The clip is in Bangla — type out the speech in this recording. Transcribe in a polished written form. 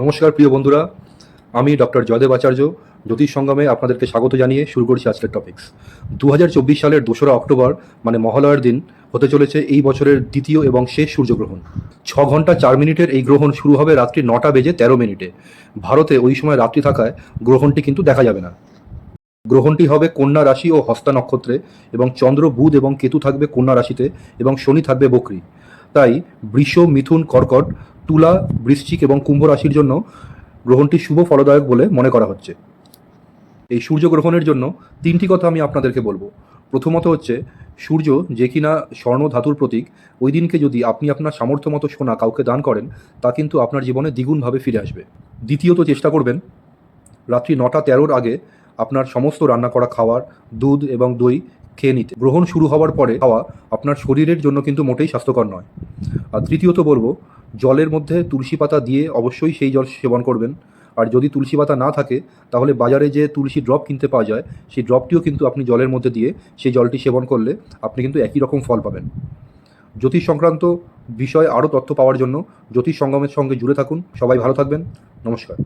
নমস্কার প্রিয় বন্ধুরা, আমি ডক্টর জয়দেব আচার্য জ্যোতিষ সঙ্গমে আপনাদেরকে স্বাগত জানিয়ে শুরু করছি আজকের টপিকস। 2024 সালের 2রা অক্টোবর মানে মহালয়ার দিন হতে চলেছে এই বছরের দ্বিতীয় এবং শেষ সূর্যগ্রহণ। 6 ঘন্টা 4 মিনিটের এই গ্রহণ শুরু হবে রাত্রি 9টা বেজে 13 মিনিটে। ভারতে ওই সময় রাত্রি থাকায় গ্রহণটি কিন্তু দেখা যাবে না। গ্রহণটি হবে কন্যা রাশি ও হস্তা নক্ষত্রে এবং চন্দ্র, বুধ এবং কেতু থাকবে কন্যা রাশিতে এবং শনি থাকবে বকরি। তাই বৃষ, মিথুন, কর্কট, তুলা, বৃশ্চিক এবং কুম্ভ রাশির জন্য গ্রহণটি শুভ ফলদায়ক বলে মনে করা হচ্ছে। এই সূর্যগ্রহণের জন্য 3টি কথা আমি আপনাদেরকে বলবো। প্রথমত হচ্ছে, সূর্য যে কিনা স্বর্ণ ধাতুর প্রতীক, ওই দিনকে যদি আপনি আপনার সামর্থ্য মতো সোনা কাউকে দান করেন, তা কিন্তু আপনার জীবনে দ্বিগুণভাবে ফিরে আসবে। দ্বিতীয়ত, চেষ্টা করবেন রাত্রি 9টা 13-র আগে আপনার সমস্ত রান্না করা খাবার, দুধ এবং দই খেয়ে নিতে। গ্রহণ শুরু হওয়ার পরে খাওয়া আপনার শরীরের জন্য কিন্তু মোটেই স্বাস্থ্যকর নয়। আর তৃতীয়ত বলবো, জলের মধ্যে তুলসী পাতা দিয়ে অবশ্যই সেই জল সেবন করবেন। আর যদি তুলসী পাতা না থাকে, তাহলে বাজারে যে তুলসী ড্রপ কিনতে পাওয়া যায়, সেই ড্রপটিও কিন্তু আপনি জলের মধ্যে দিয়ে সেই জলটি সেবন করলে আপনি কিন্তু একই রকম ফল পাবেন। জ্যোতিষ সংক্রান্ত বিষয়ে আরও তথ্য পাওয়ার জন্য জ্যোতিষ সঙ্গমের সঙ্গে জুড়ে থাকুন। সবাই ভালো থাকবেন। নমস্কার।